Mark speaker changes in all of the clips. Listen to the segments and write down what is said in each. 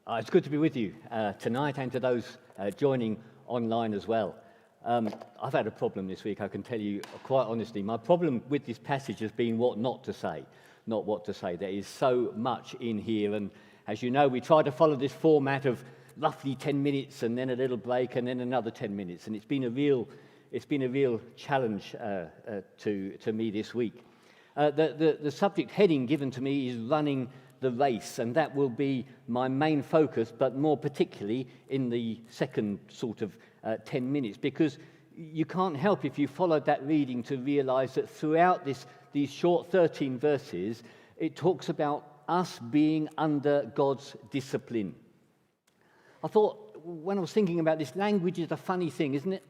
Speaker 1: It's good to be with you tonight and to those joining online as well. I've had a problem this week, I can tell you quite honestly. My problem with this passage has been what not to say, not what to say. There is so much in here, and as you know, we try to follow this format of roughly 10 minutes and then a little break and then another 10 minutes, and it's been a real challenge to me this week. The subject heading given to me is running the race, and that will be my main focus, but more particularly in the second sort of 10 minutes, because you can't help, if you followed that reading, to realize that throughout these short 13 verses, it talks about us being under God's discipline. I thought, when I was thinking about this, language is a funny thing, isn't it?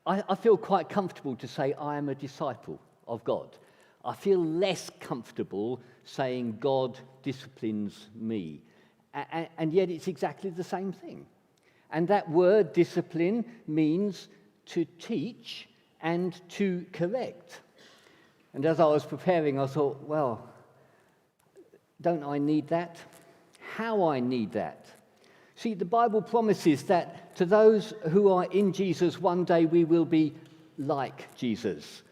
Speaker 1: I feel quite comfortable to say I am a disciple of God. I feel less comfortable saying God disciplines me. And yet it's exactly the same thing. And that word discipline means to teach and to correct. And as I was preparing, I thought, well, don't I need that? How I need that? See, the Bible promises that to those who are in Jesus, one day we will be like Jesus.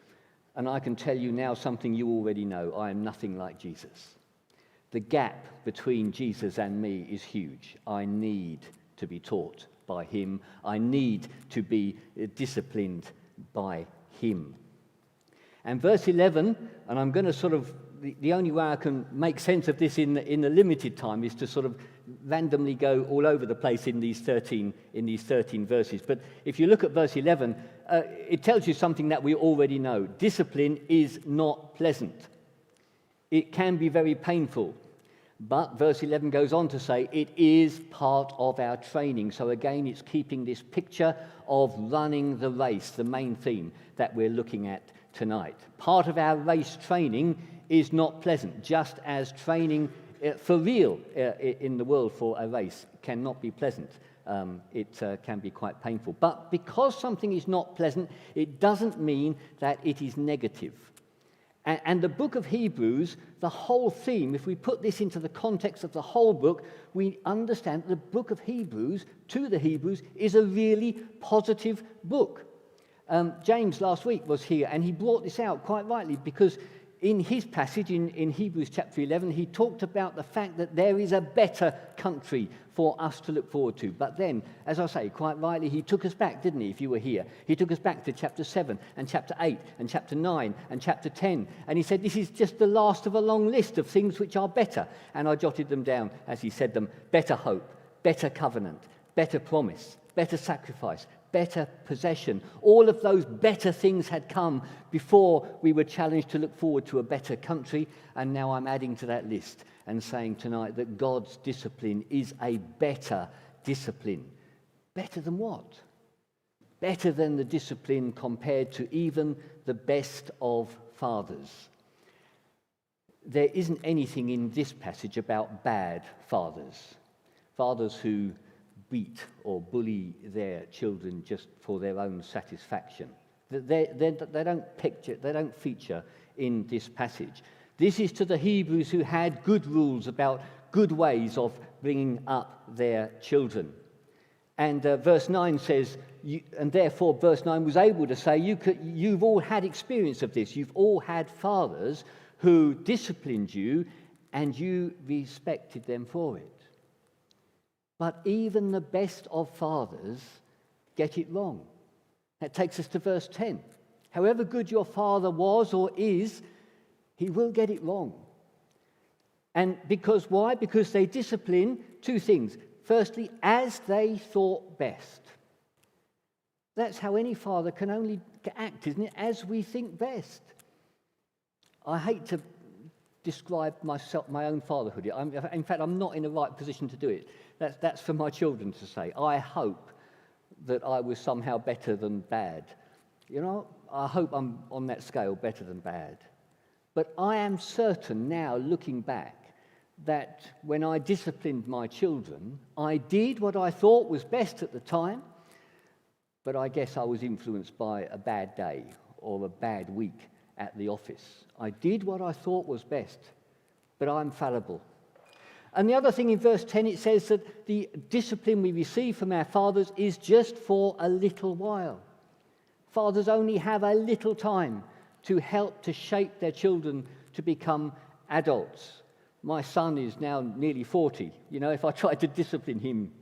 Speaker 1: And I can tell you now something you already know. I am nothing like Jesus. The gap between Jesus and me is huge. I need to be taught by him. I need to be disciplined by him. And verse 11, and I'm going to sort of, the only way I can make sense of this in the limited time is to sort of randomly go all over the place in these 13 verses. But if you look at verse 11, it tells you something that we already know. Discipline is not pleasant. It can be very painful. But verse 11 goes on to say it is part of our training. So again, it's keeping this picture of running the race, the main theme that we're looking at tonight. Part of our race training is not pleasant, just as training for real in the world for a race cannot be pleasant. It can be quite painful. But because something is not pleasant, it doesn't mean that it is negative. And the book of Hebrews, the whole theme, if we put this into the context of the whole book, we understand that the book of Hebrews, to the Hebrews, is a really positive book. James last week was here, and he brought this out quite rightly, because in his passage in Hebrews chapter 11, he talked about the fact that there is a better country for us to look forward to. But then, as I say, quite rightly, he took us back, didn't he, if you were here? He took us back to chapter 7 and chapter 8 and chapter 9 and chapter 10. And he said, this is just the last of a long list of things which are better. And I jotted them down as he said them. Better hope, better covenant, better promise, better sacrifice, better possession. All of those better things had come before we were challenged to look forward to a better country, and now I'm adding to that list and saying tonight that God's discipline is a better discipline. Better than what? Better than the discipline compared to even the best of fathers. There isn't anything in this passage about bad fathers. Fathers who beat or bully their children just for their own satisfaction. They don't feature in this passage. This is to the Hebrews who had good rules about good ways of bringing up their children. And verse 9 says, and therefore verse 9 was able to say, you've all had experience of this. You've all had fathers who disciplined you and you respected them for it. But even the best of fathers get it wrong. That takes us to verse 10. However good your father was or is, he will get it wrong. And because why? Because they discipline two things. Firstly, as they thought best. That's how any father can only act, isn't it? As we think best. I hate to describe my own fatherhood. In fact, I'm not in the right position to do it. That's for my children to say. I hope that I was somehow better than bad. You know, I hope I'm on that scale better than bad. But I am certain now, looking back, that when I disciplined my children, I did what I thought was best at the time, but I guess I was influenced by a bad day or a bad week at the office. I did what I thought was best, but I'm fallible. And the other thing in verse 10, it says that the discipline we receive from our fathers is just for a little while. Fathers only have a little time to help to shape their children to become adults. My son is now nearly 40. You know, if I tried to discipline him,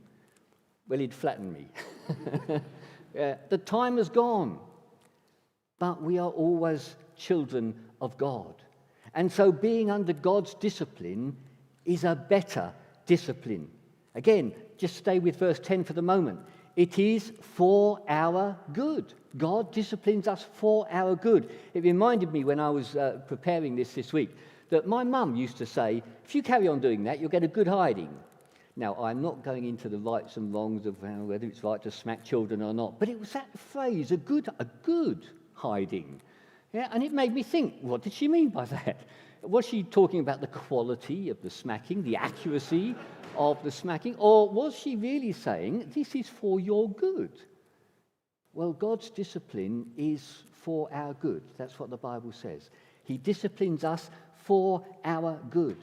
Speaker 1: well, he'd flatten me. The time has gone. But we are always children of God. And so being under God's discipline is a better discipline. Again, just stay with verse 10 for the moment. It is for our good. God disciplines us for our good. It reminded me when I was preparing this week that my mum used to say, if you carry on doing that, you'll get a good hiding. Now, I'm not going into the rights and wrongs of whether it's right to smack children or not, but it was that phrase, a good hiding. Yeah, and it made me think, what did she mean by that? Was she talking about the quality of the smacking, the accuracy of the smacking, or was she really saying, this is for your good? Well, God's discipline is for our good. That's what the Bible says. He disciplines us for our good.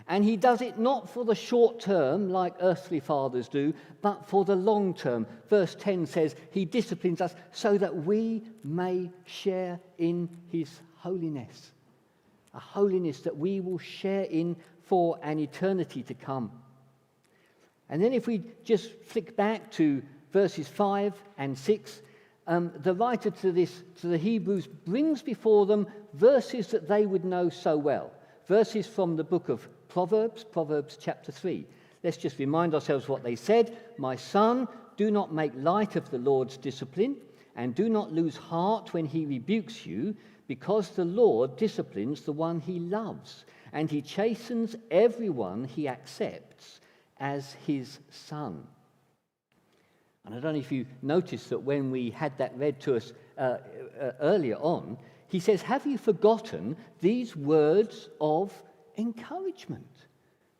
Speaker 1: And he does it not for the short term, like earthly fathers do, but for the long term. Verse 10 says, he disciplines us so that we may share in his holiness. A holiness that we will share in for an eternity to come. And then if we just flick back to verses 5 and 6, the writer to the Hebrews brings before them verses that they would know so well. Verses from the book of Proverbs chapter 3. Let's just remind ourselves what they said. My son, do not make light of the Lord's discipline, and do not lose heart when he rebukes you, because the Lord disciplines the one he loves, and he chastens everyone he accepts as his son. And I don't know if you noticed that when we had that read to us earlier on, he says, have you forgotten these words of encouragement?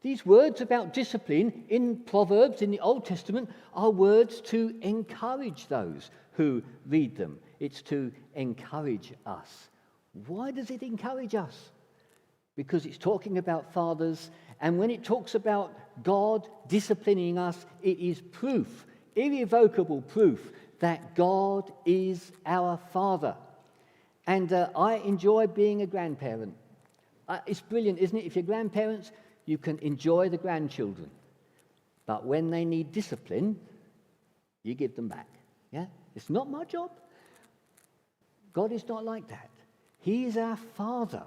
Speaker 1: These words about discipline in Proverbs in the Old Testament are words to encourage those who read them. It's to encourage us. Why does it encourage us? Because it's talking about fathers, and when it talks about God disciplining us, it is proof, irrevocable proof, that God is our Father. And I enjoy being a grandparent. It's brilliant, isn't it? If you're grandparents, you can enjoy the grandchildren. But when they need discipline, you give them back. Yeah? It's not my job. God is not like that. He is our Father.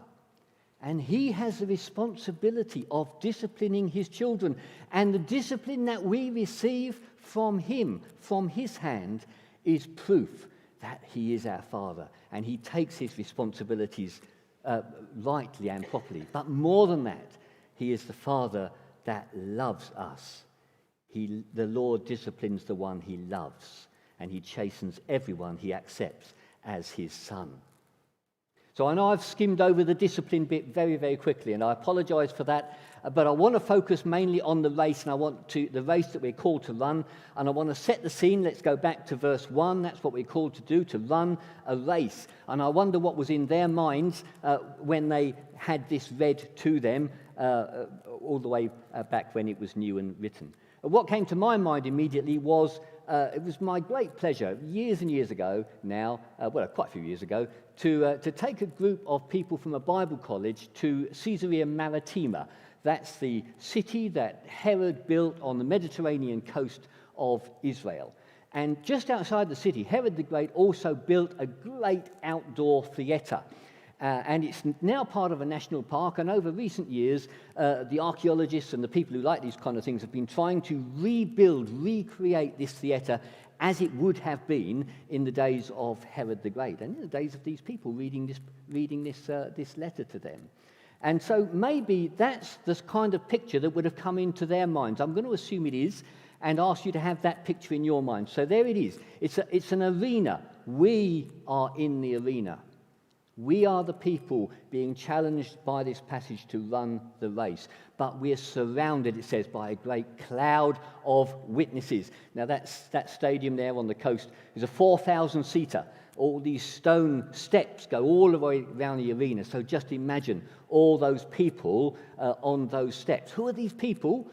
Speaker 1: And he has the responsibility of disciplining his children. And the discipline that we receive from him, from his hand, is proof that he is our Father. And he takes his responsibilities rightly and properly. But more than that, he is the Father that loves us. The Lord disciplines the one he loves, and he chastens everyone he accepts as his son. So I know I've skimmed over the discipline bit very, very quickly, and I apologize for that, but I want to focus mainly on the race, and the race that we're called to run, and I want to set the scene. Let's go back to verse 1. That's what we're called to do, to run a race. And I wonder what was in their minds when they had this read to them all the way back when it was new and written. What came to my mind immediately was, it was my great pleasure, years and years ago now, quite a few years ago, to take a group of people from a Bible college to Caesarea Maritima. That's the city that Herod built on the Mediterranean coast of Israel. And just outside the city, Herod the Great also built a great outdoor theatre. And it's now part of a national park, and over recent years, the archaeologists and the people who like these kind of things have been trying to recreate this theatre as it would have been in the days of Herod the Great, and in the days of these people reading this letter to them. And so maybe that's the kind of picture that would have come into their minds. I'm going to assume it is, and ask you to have that picture in your mind. So there it is. It's an arena. We are in the arena. We are the people being challenged by this passage to run the race, but we're surrounded, it says, by a great cloud of witnesses. Now that stadium there on the coast is a 4,000-seater. All these stone steps go all the way around the arena. So just imagine all those people on those steps. Who are these people?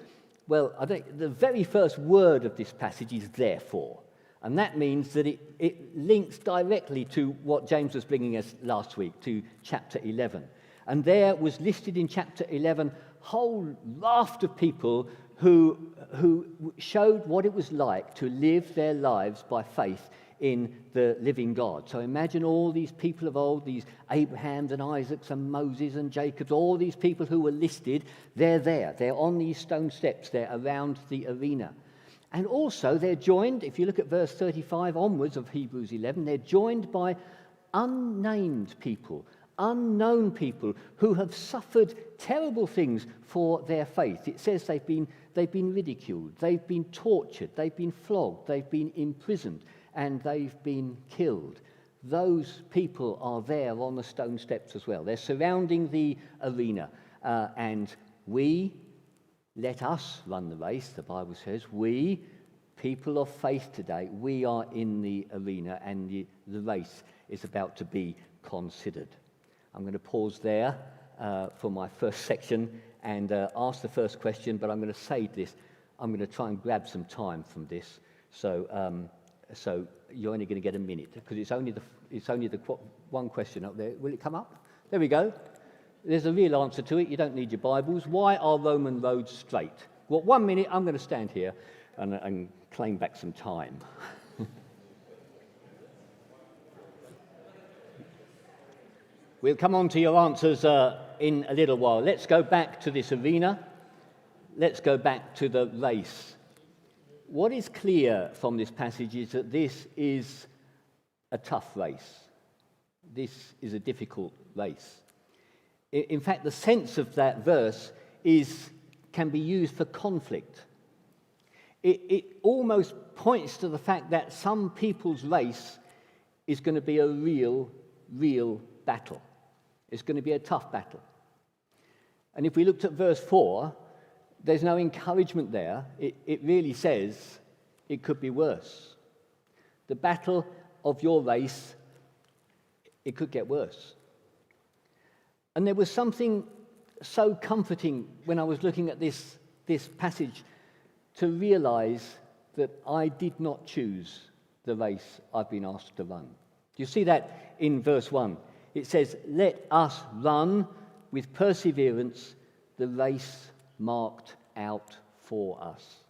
Speaker 1: Well, I think the very first word of this passage is therefore. And that means that it links directly to what James was bringing us last week, to chapter 11. And there was listed in chapter 11 a whole raft of people who showed what it was like to live their lives by faith in the living God. So imagine all these people of old, these Abrahams and Isaacs and Moses and Jacobs, all these people who were listed, they're there. They're on these stone steps. They're around the arena. And also they're joined, if you look at verse 35 onwards of Hebrews 11, they're joined by unnamed people, unknown people who have suffered terrible things for their faith. It says they've been ridiculed, they've been tortured, they've been flogged, they've been imprisoned, and they've been killed. Those people are there on the stone steps as well. They're surrounding the arena. And let us run the race, the Bible says. We, people of faith today, we are in the arena, and the race is about to be considered. I'm going to pause there for my first section and ask the first question, but I'm going to say this. I'm going to try and grab some time from this. So you're only going to get a minute, because it's only the one question up there. Will it come up? There we go. There's a real answer to it. You don't need your Bibles. Why are Roman roads straight? Well, 1 minute, I'm going to stand here and claim back some time. We'll come on to your answers in a little while. Let's go back to this arena. Let's go back to the race. What is clear from this passage is that this is a tough race. This is a difficult race. In fact, the sense of that verse can be used for conflict. It almost points to the fact that some people's race is going to be a real battle. It's going to be a tough battle. And if we looked at verse 4, there's no encouragement there. It really says it could be worse. The battle of your race, it could get worse. And there was something so comforting when I was looking at this passage to realize that I did not choose the race I've been asked to run. Do you see that in verse 1? It says, "Let us run with perseverance the race marked out for us."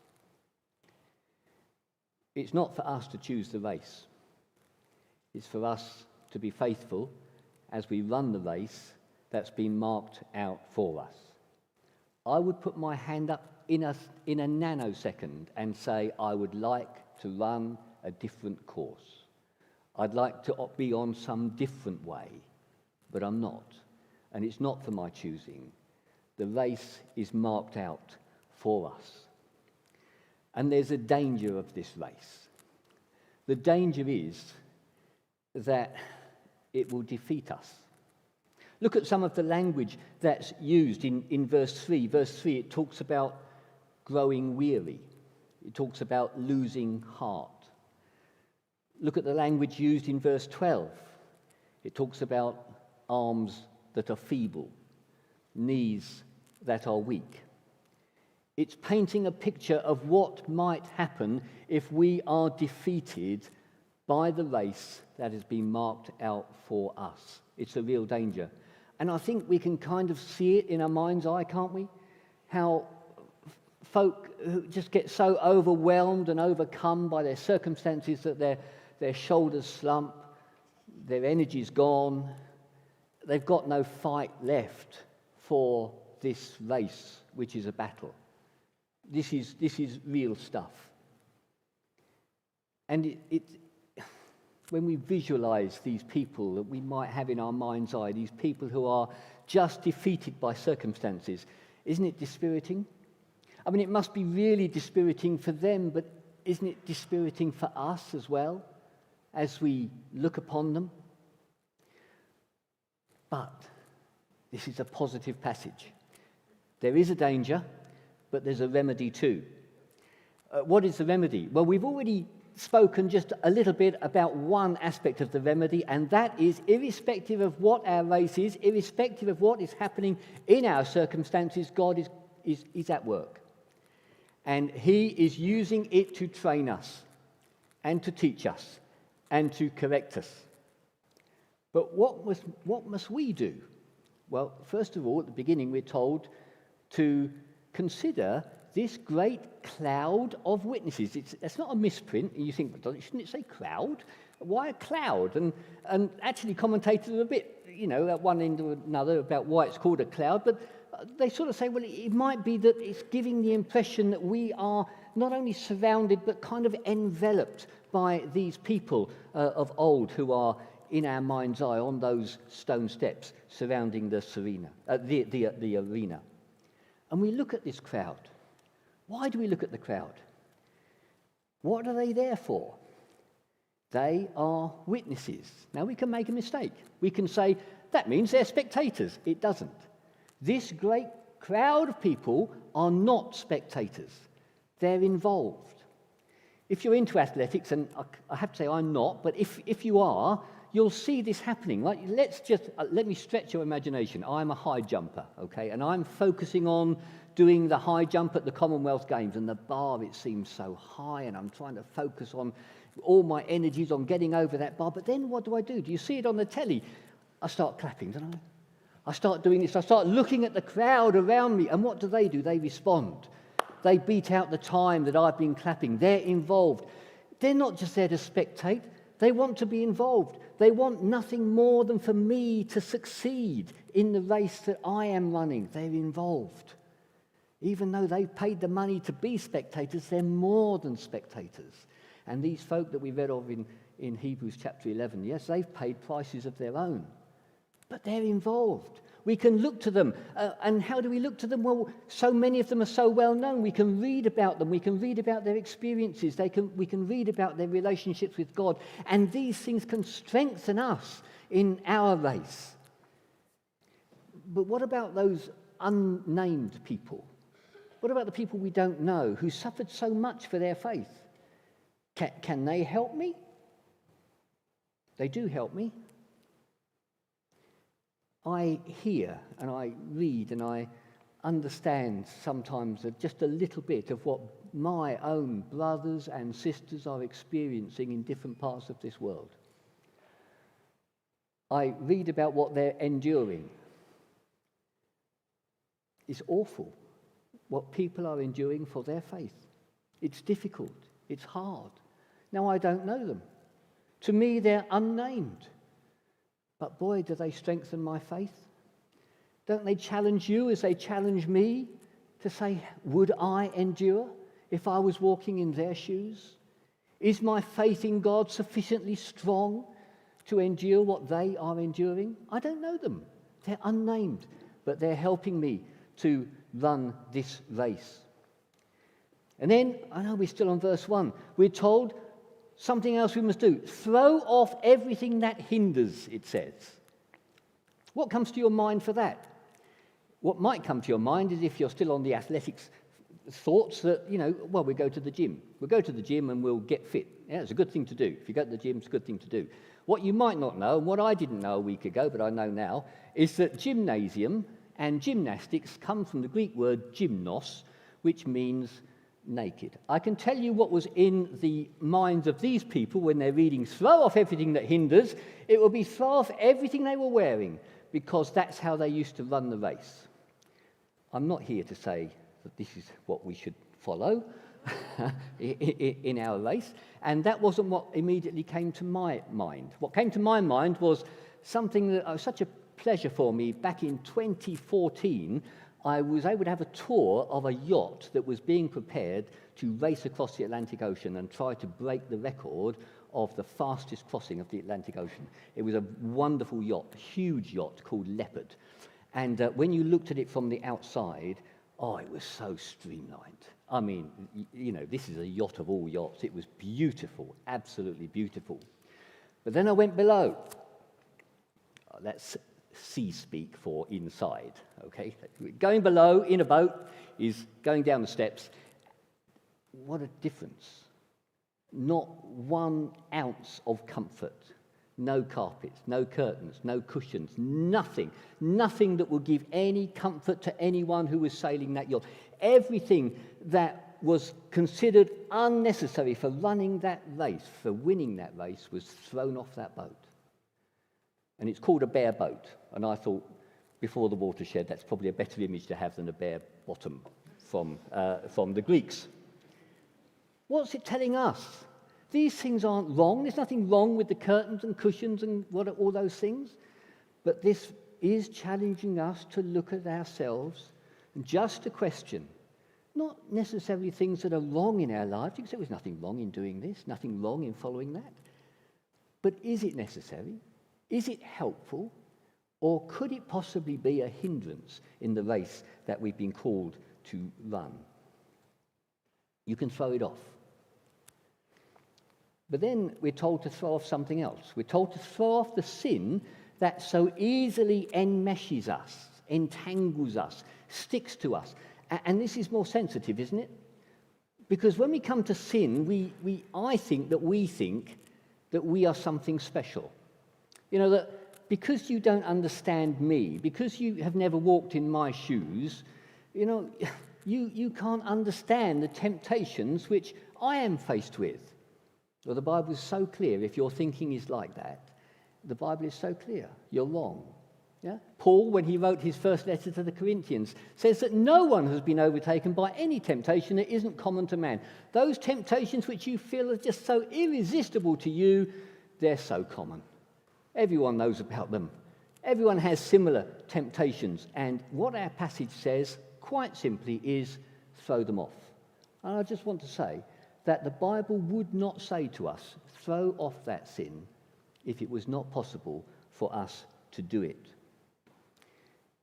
Speaker 1: It's not for us to choose the race. It's for us to be faithful as we run the race that's been marked out for us. I would put my hand up in a nanosecond and say I would like to run a different course. I'd like to be on some different way, but I'm not. And it's not for my choosing. The race is marked out for us. And there's a danger of this race. The danger is that it will defeat us. Look at some of the language that's used in verse 3. Verse 3, it talks about growing weary. It talks about losing heart. Look at the language used in verse 12. It talks about arms that are feeble, knees that are weak. It's painting a picture of what might happen if we are defeated by the race that has been marked out for us. It's a real danger. And I think we can kind of see it in our mind's eye, can't we? How folk who just get so overwhelmed and overcome by their circumstances that their shoulders slump, their energy's gone, they've got no fight left for this race, which is a battle. This is real stuff. And when we visualize these people that we might have in our mind's eye, these people who are just defeated by circumstances, isn't it dispiriting? I mean, it must be really dispiriting for them, but isn't it dispiriting for us as well, as we look upon them? But this is a positive passage. There is a danger, but there's a remedy too. What is the remedy? Well, we've already spoken just a little bit about one aspect of the remedy, and that is irrespective of what our race is, irrespective of what is happening in our circumstances, God is at work. And he is using it to train us and to teach us and to correct us. But what must we do? Well, first of all, at the beginning, we're told to consider this great cloud of witnesses. It's not a misprint. You think, well, shouldn't it say cloud? Why a cloud? And actually, commentators are a bit, at one end or another about why it's called a cloud, but they sort of say, well, it might be that it's giving the impression that we are not only surrounded, but kind of enveloped by these people of old who are in our mind's eye on those stone steps surrounding the arena. And we look at this crowd. Why do we look at the crowd? What are they there for? They are witnesses. Now, we can make a mistake. We can say, that means they're spectators. It doesn't. This great crowd of people are not spectators. They're involved. If you're into athletics, and I have to say I'm not, but if you are, you'll see this happening. Like, let me stretch your imagination. I'm a high jumper, okay? And I'm focusing on doing the high jump at the Commonwealth Games, and the bar, it seems so high, and I'm trying to focus on all my energies on getting over that bar. But then what do? Do you see it on the telly? I start clapping, don't I? I start doing this. I start looking at the crowd around me, and what do? They respond. They beat out the time that I've been clapping. They're involved. They're not just there to spectate. They want to be involved. They want nothing more than for me to succeed in the race that I am running. They're involved. Even though they've paid the money to be spectators, they're more than spectators. And these folk that we read of in Hebrews chapter 11, yes, they've paid prices of their own. But they're involved. We can look to them. And how do we look to them? Well, so many of them are so well known. We can read about them. We can read about their experiences. We can read about their relationships with God. And these things can strengthen us in our race. But what about those unnamed people? What about the people we don't know who suffered so much for their faith? Can they help me? They do help me. I hear and I read and I understand sometimes just a little bit of what my own brothers and sisters are experiencing in different parts of this world. I read about what they're enduring. It's awful what people are enduring for their faith. It's difficult. It's hard. Now, I don't know them. To me, they're unnamed. But boy, do they strengthen my faith. Don't they challenge you as they challenge me to say, would I endure if I was walking in their shoes? Is my faith in God sufficiently strong to endure what they are enduring? I don't know them. They're unnamed, but they're helping me to run this race. And then, I know we're still on verse 1, we're told something else we must do. Throw off everything that hinders, it says. What comes to your mind for that? What might come to your mind is if you're still on the athletics thoughts that, we go to the gym. We'll go to the gym and we'll get fit. Yeah, it's a good thing to do. If you go to the gym, it's a good thing to do. What you might not know, and what I didn't know a week ago, but I know now, is that gymnasium and gymnastics come from the Greek word gymnos, which means naked. I can tell you what was in the minds of these people when they're reading, throw off everything that hinders. It will be throw off everything they were wearing, because that's how they used to run the race. I'm not here to say that this is what we should follow in our race, and that wasn't what immediately came to my mind. What came to my mind was something that was such a pleasure for me. Back in 2014, I was able to have a tour of a yacht that was being prepared to race across the Atlantic Ocean and try to break the record of the fastest crossing of the Atlantic Ocean. It was a wonderful yacht, a huge yacht called Leopard. And when you looked at it from the outside, it was so streamlined. I mean, this is a yacht of all yachts. It was beautiful, absolutely beautiful. But then I went below. That's sea speak for inside, okay? Going below in a boat is going down the steps. What a difference. Not 1 ounce of comfort. No carpets, no curtains, no cushions, nothing. Nothing that would give any comfort to anyone who was sailing that yacht. Everything that was considered unnecessary for running that race, for winning that race, was thrown off that boat. And it's called a bare boat. And I thought, before the watershed, that's probably a better image to have than a bare bottom from the Greeks. What's it telling us? These things aren't wrong. There's nothing wrong with the curtains and cushions and all those things. But this is challenging us to look at ourselves and just to question, not necessarily things that are wrong in our lives, because there was nothing wrong in doing this, nothing wrong in following that. But is it necessary? Is it helpful? Or could it possibly be a hindrance in the race that we've been called to run? You can throw it off. But then we're told to throw off something else. We're told to throw off the sin that so easily enmeshes us, entangles us, sticks to us. And this is more sensitive, isn't it? Because when we come to sin, I think that we are something special. You know, that because you don't understand me, because you have never walked in my shoes, you know, you can't understand the temptations which I am faced with. Well, the Bible is so clear. If your thinking is like that, the Bible is so clear. You're wrong. Yeah? Paul, when he wrote his first letter to the Corinthians, says that no one has been overtaken by any temptation that isn't common to man. Those temptations which you feel are just so irresistible to you, they're so common. Everyone knows about them. Everyone has similar temptations. And what our passage says, quite simply, is throw them off. And I just want to say that the Bible would not say to us, throw off that sin, if it was not possible for us to do it.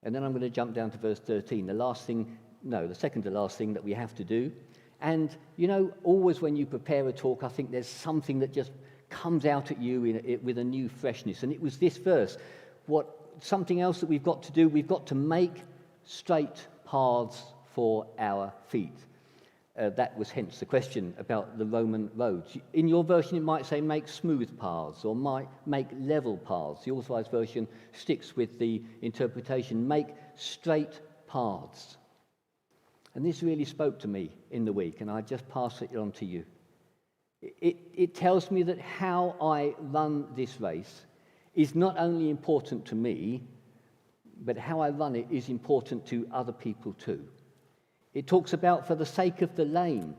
Speaker 1: And then I'm going to jump down to verse 13. The second to last thing that we have to do. And, you know, always when you prepare a talk, I think there's something that just comes out at you with a new freshness. And it was this verse. Something else that we've got to do, we've got to make straight paths for our feet. That was hence the question about the Roman roads. In your version, it might say make smooth paths or might make level paths. The Authorized Version sticks with the interpretation, make straight paths. And this really spoke to me in the week, and I just pass it on to you. It tells me that how I run this race is not only important to me, but how I run it is important to other people too. It talks about for the sake of the lame,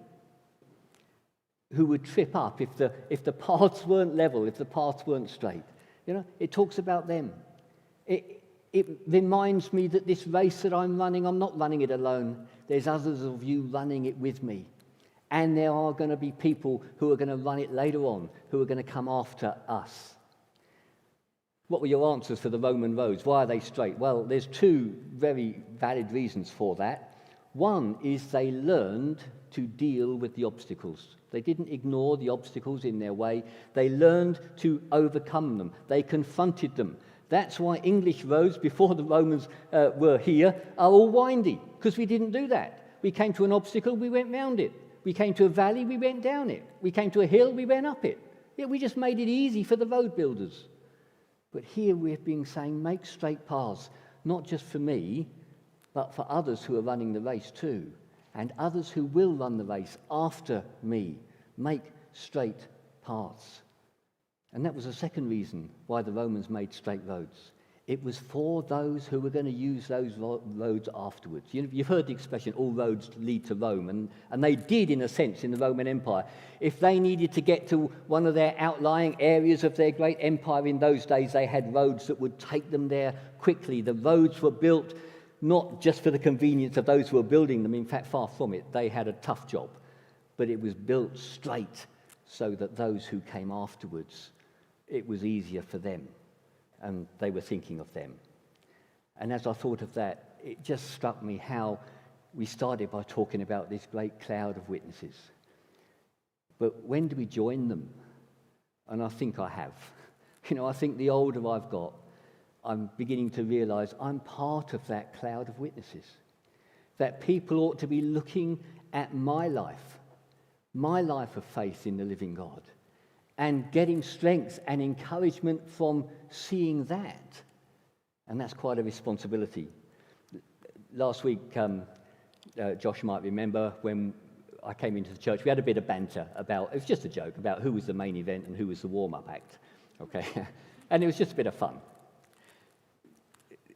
Speaker 1: who would trip up if the paths weren't level, if the paths weren't straight. You know, it talks about them. It reminds me that this race that I'm running, I'm not running it alone. There's others of you running it with me. And there are going to be people who are going to run it later on, who are going to come after us. What were your answers for the Roman roads? Why are they straight? Well, there's 2 very valid reasons for that. One is they learned to deal with the obstacles. They didn't ignore the obstacles in their way. They learned to overcome them. They confronted them. That's why English roads, before the Romans were here, are all windy, because we didn't do that. We came to an obstacle, we went round it. We came to a valley, we went down it. We came to a hill, we went up it. Yeah, we just made it easy for the road builders. But here we're being saying, make straight paths, not just for me, but for others who are running the race too, and others who will run the race after me. Make straight paths. And that was the second reason why the Romans made straight roads. It was for those who were going to use those roads afterwards. You've heard the expression, all roads lead to Rome, and they did in a sense in the Roman Empire. If they needed to get to one of their outlying areas of their great empire in those days, they had roads that would take them there quickly. The roads were built not just for the convenience of those who were building them. In fact, far from it. They had a tough job. But it was built straight so that those who came afterwards, it was easier for them. And they were thinking of them. And as I thought of that, it just struck me how we started by talking about this great cloud of witnesses. But when do we join them? And I think I have. You know, I think the older I've got, I'm beginning to realize I'm part of that cloud of witnesses. That people ought to be looking at my life of faith in the living God, and getting strength and encouragement from seeing that. And that's quite a responsibility. Last week, Josh might remember when I came into the church, we had a bit of banter about, it was just a joke, about who was the main event and who was the warm-up act. Okay? And it was just a bit of fun.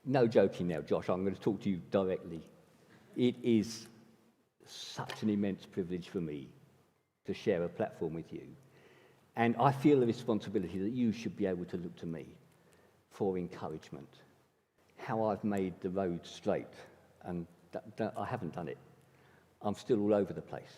Speaker 1: No joking now, Josh, I'm going to talk to you directly. It is such an immense privilege for me to share a platform with you. And I feel the responsibility that you should be able to look to me for encouragement. How I've made the road straight, and I haven't done it. I'm still all over the place.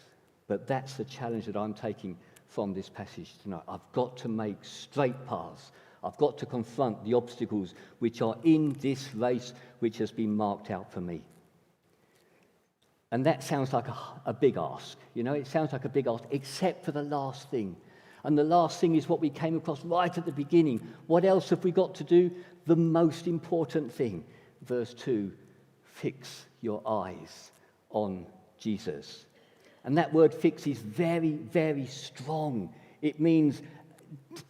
Speaker 1: But that's the challenge that I'm taking from this passage tonight. I've got to make straight paths. I've got to confront the obstacles which are in this race which has been marked out for me. And that sounds like a big ask. You know, it sounds like a big ask, except for the last thing. And the last thing is what we came across right at the beginning. What else have we got to do? The most important thing. Verse 2, fix your eyes on Jesus. And that word fix is very, very strong. It means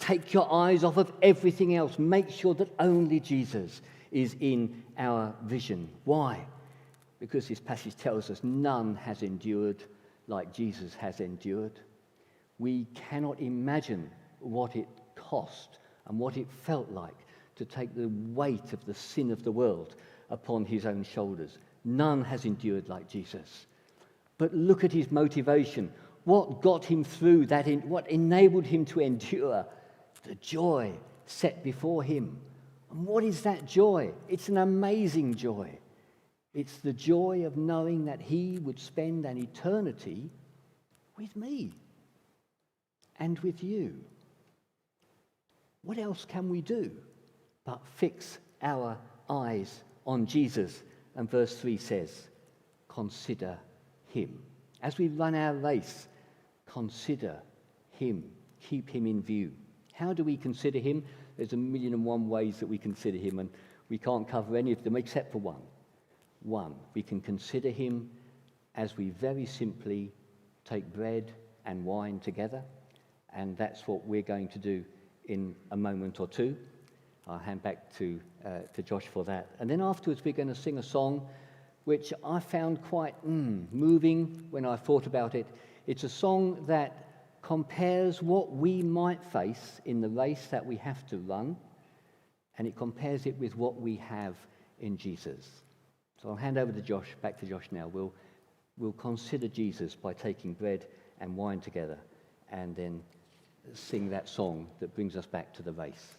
Speaker 1: take your eyes off of everything else. Make sure that only Jesus is in our vision. Why? Because this passage tells us none has endured like Jesus has endured. We cannot imagine what it cost and what it felt like to take the weight of the sin of the world upon his own shoulders. None has endured like Jesus. But look at his motivation. What got him through that? What enabled him to endure? The joy set before him. And what is that joy? It's an amazing joy. It's the joy of knowing that he would spend an eternity with me and with you. What else can we do but fix our eyes on Jesus? And verse 3 says, consider him. As we run our race, consider him. Keep him in view. How do we consider him? There's 1,000,001 ways that we consider him, and we can't cover any of them except for one. We can consider him as we very simply take bread and wine together, and that's what we're going to do in a moment or two. I'll hand back to Josh for that. And then afterwards we're going to sing a song which I found quite moving when I thought about it. It's a song that compares what we might face in the race that we have to run, and it compares it with what we have in Jesus. So I'll hand over to Josh, back to Josh now. We'll consider Jesus by taking bread and wine together, and then sing that song that brings us back to the race.